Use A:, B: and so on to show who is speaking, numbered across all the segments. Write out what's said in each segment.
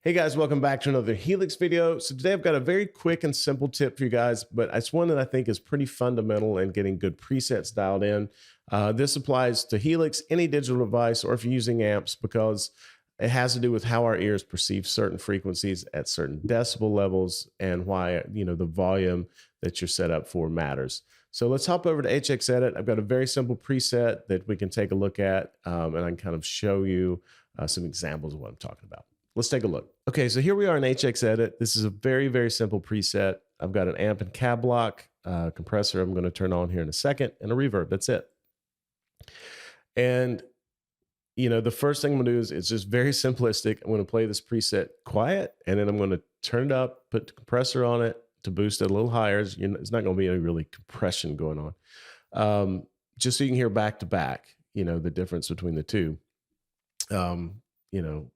A: Hey guys, welcome back to another Helix video. So today I've got a very quick and simple tip for you guys, but it's one that I think is pretty fundamental in getting good presets dialed in. This applies to Helix, any digital device, or if you're using amps, because it has to do with how our ears perceive certain frequencies at certain decibel levels and why, the volume that you're set up for matters. So let's hop over to HX Edit. I've got a very simple preset that we can take a look at, and I can kind of show you some examples of what I'm talking about. Let's take a look. Okay, so here we are in HX Edit. This is a very, very simple preset. I've got an amp and cab block, compressor I'm going to turn on here in a second, and a reverb. That's it. And, the first thing I'm going to do is it's just very simplistic. I'm going to play this preset quiet, and then I'm going to turn it up, put the compressor on it to boost it a little higher. It's not going to be any really compression going on. Just so you can hear back to back, the difference between the two.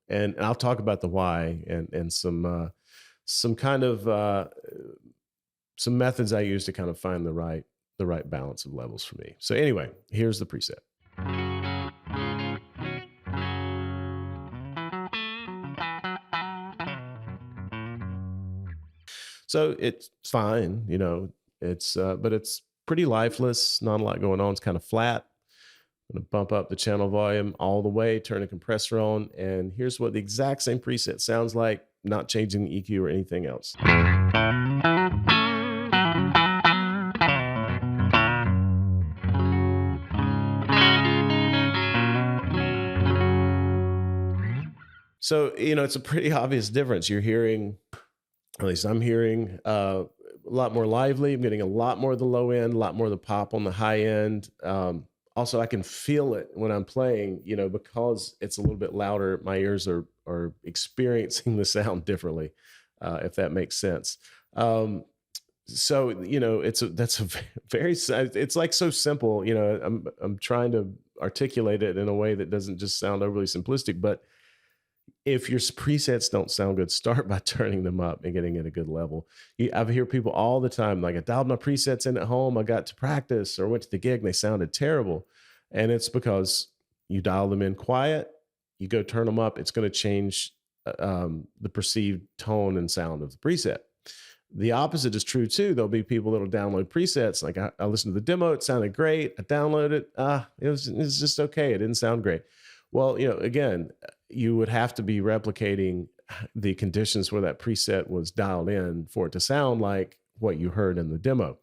A: And I'll talk about the why and some kind of some methods I use to kind of find the right balance of levels for me. So anyway, here's the preset. So it's fine, but it's pretty lifeless, not a lot going on. It's kind of flat. I'm going to bump up the channel volume all the way, turn the compressor on, and here's what the exact same preset sounds like, not changing the EQ or anything else. So, it's a pretty obvious difference. You're hearing, at least I'm hearing, a lot more lively. I'm getting a lot more of the low end, a lot more of the pop on the high end. Also, I can feel it when I'm playing, because it's a little bit louder. My ears are experiencing the sound differently, if that makes sense. So that's a very it's like so simple. I'm trying to articulate it in a way that doesn't just sound overly simplistic, but if your presets don't sound good, start by turning them up and getting at a good level. I hear people all the time, like, I dialed my presets in at home, I got to practice or went to the gig and they sounded terrible. And it's because you dial them in quiet, you go turn them up, it's going to change the perceived tone and sound of the preset. The opposite is true too. There'll be people that'll download presets. Like I listened to the demo, it sounded great. I downloaded it. It was just okay. It didn't sound great. Well, again, you would have to be replicating the conditions where that preset was dialed in for it to sound like what you heard in the demo.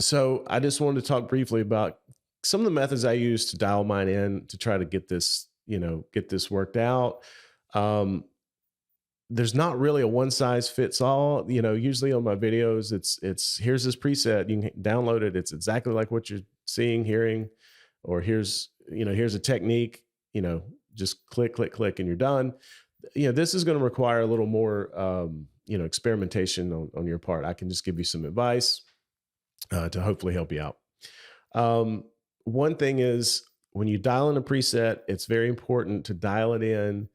A: So I just wanted to talk briefly about some of the methods I use to dial mine in to try to get this worked out. There's not really a one size fits all. Usually on my videos, it's here's this preset, you can download it. It's exactly like what you're seeing, hearing, or here's a technique, just click, click, click, and you're done. This is going to require a little more, experimentation on your part. I can just give you some advice to hopefully help you out. One thing is, when you dial in a preset, it's very important to dial it in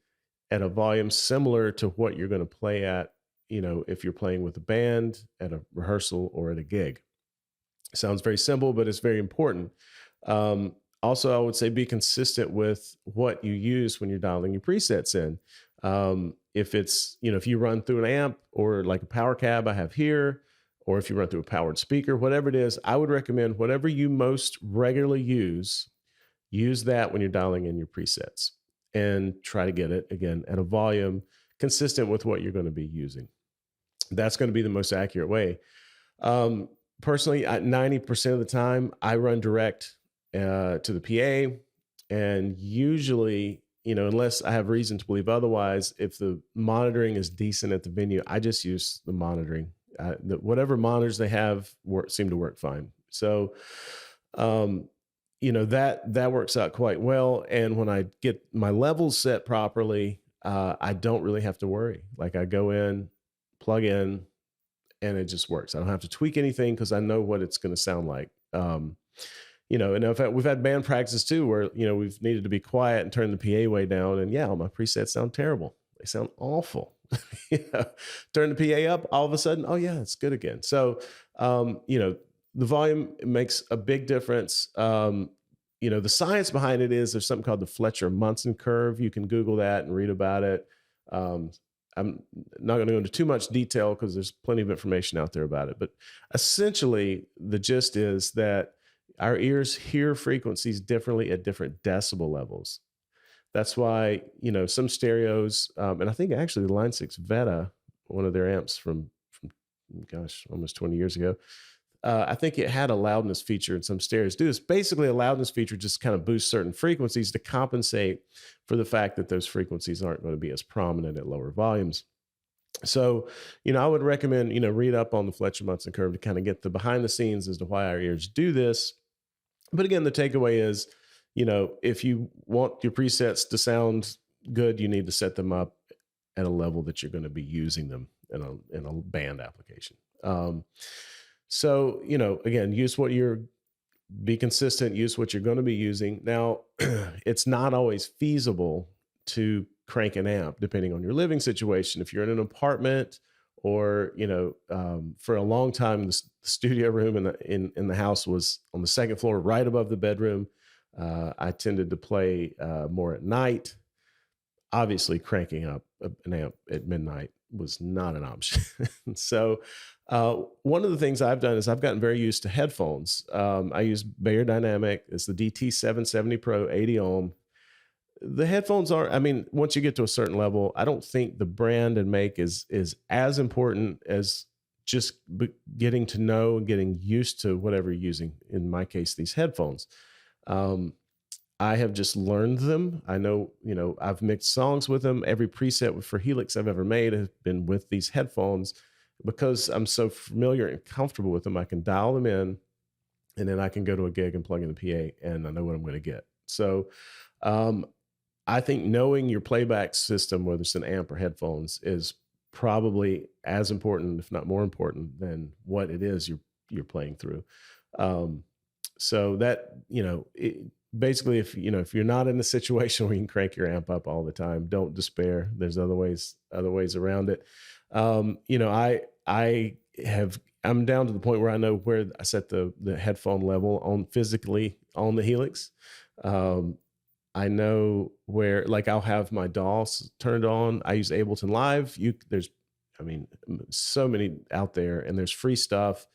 A: at a volume similar to what you're going to play at, if you're playing with a band at a rehearsal or at a gig. Sounds very simple, but it's very important. Also, I would say be consistent with what you use when you're dialing your presets in. If it's, if you run through an amp or like a power cab I have here, or if you run through a powered speaker, whatever it is, I would recommend whatever you most regularly use that when you're dialing in your presets, and try to get it, again, at a volume consistent with what you're going to be using. That's going to be the most accurate way. Personally, 90% of the time, I run direct to the PA, and usually, unless I have reason to believe otherwise, if the monitoring is decent at the venue, I just use the monitoring. Whatever monitors they have seem to work fine. So, that works out quite well. And when I get my levels set properly, I don't really have to worry. Like, I go in, plug in, and it just works. I don't have to tweak anything because I know what it's going to sound like. And we've had band practices too, where, we've needed to be quiet and turn the PA way down. And yeah, my presets sound terrible. They sound awful. Turn the PA up, all of a sudden, oh yeah, it's good again. So, the volume makes a big difference. The science behind it is there's something called the Fletcher-Munson curve. You can Google that and read about it. Um, I'm not going to go into too much detail because there's plenty of information out there about it. But essentially, the gist is that our ears hear frequencies differently at different decibel levels. That's why, some stereos, and I think actually the Line 6 Veta, one of their amps from gosh, almost 20 years ago, I think it had a loudness feature in some stereos. Do this basically a loudness feature just kind of boosts certain frequencies to compensate for the fact that those frequencies aren't going to be as prominent at lower volumes. So, I would recommend, read up on the Fletcher Munson curve to kind of get the behind the scenes as to why our ears do this. But again, the takeaway is, if you want your presets to sound good, you need to set them up at a level that you're going to be using them in a band application. So, again, be consistent, use what you're going to be using. Now, it's not always feasible to crank an amp depending on your living situation. If you're in an apartment or, for a long time, the studio room in the house was on the second floor, right above the bedroom. I tended to play more at night. Obviously, cranking up an amp at midnight was not an option. So, one of the things I've done is I've gotten very used to headphones. I use Bayer Dynamic. It's the DT770 Pro 80 ohm. The headphones are, I mean, once you get to a certain level, I don't think the brand and make is as important as just getting to know and getting used to whatever you're using. In my case, these headphones. I have just learned them. I know, I've mixed songs with them. Every preset for Helix I've ever made has been with these headphones because I'm so familiar and comfortable with them. I can dial them in and then I can go to a gig and plug in the PA and I know what I'm going to get. So, I think knowing your playback system, whether it's an amp or headphones, is probably as important, if not more important, than what it is you're playing through. So that, basically, if you're not in a situation where you can crank your amp up all the time, don't despair. There's other ways around it. I'm down to the point where I know where I set the headphone level on physically on the Helix. I know where, like, I'll have my DAWs turned on. I use Ableton Live. So many out there, and there's free stuff.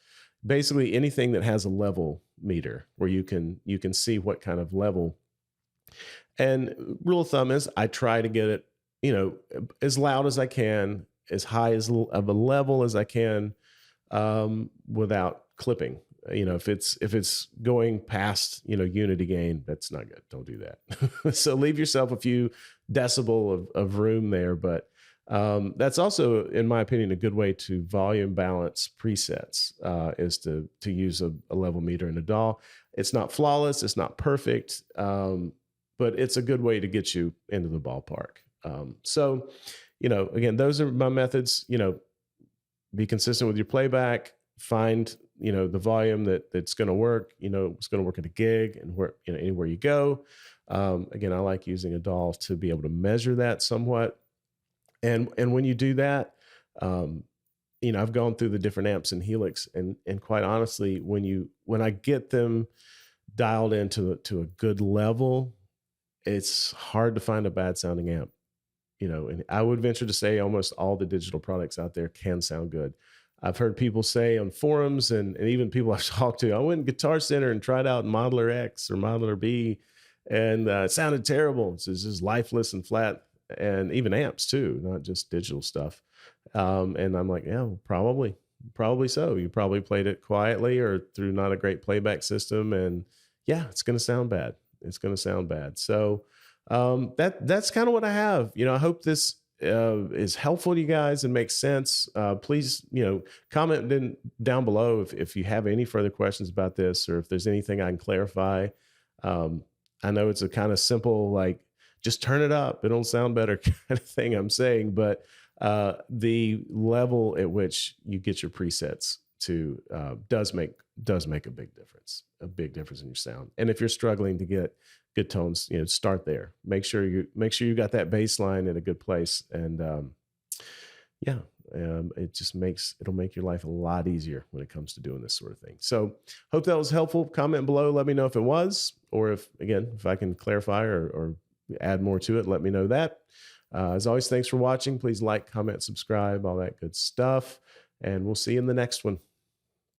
A: Basically, anything that has a level meter where you can see what kind of level. And rule of thumb is I try to get it, as loud as I can, as high as of a level as I can, without clipping. If it's going past, unity gain, that's not good. Don't do that. So leave yourself a few decibel of room there. But that's also, in my opinion, a good way to volume balance presets, is to use a level meter in a DAW. It's not flawless. It's not perfect. But it's a good way to get you into the ballpark. So, again, those are my methods. Be consistent with your playback, find, the volume that's going to work, it's going to work at a gig and where, anywhere you go. Again, I like using a DAW to be able to measure that somewhat. And when you do that, I've gone through the different amps in Helix, and quite honestly, when I get them dialed into a good level, it's hard to find a bad sounding amp. And I would venture to say almost all the digital products out there can sound good. I've heard people say on forums and even people I've talked to, I went to Guitar Center and tried out Modeler X or Modeler B, and it sounded terrible. It's just lifeless and flat, and even amps too, not just digital stuff. And I'm like, yeah, well, probably so. You probably played it quietly or through not a great playback system, and yeah, it's going to sound bad. It's going to sound bad. So that's kind of what I have. I hope this is helpful to you guys and makes sense. Please, comment down below if you have any further questions about this, or if there's anything I can clarify. I know it's a kind of simple, like, just turn it up, it'll sound better kind of thing I'm saying, but the level at which you get your presets to does make a big difference in your sound. And if you're struggling to get good tones, start there. Make sure you got that bass line in a good place, and it'll make your life a lot easier when it comes to doing this sort of thing. So hope that was helpful. Comment below, let me know if it was, or if I can clarify or add more to it, let me know that. As always, thanks for watching. Please like, comment, subscribe, all that good stuff. And we'll see you in the next one.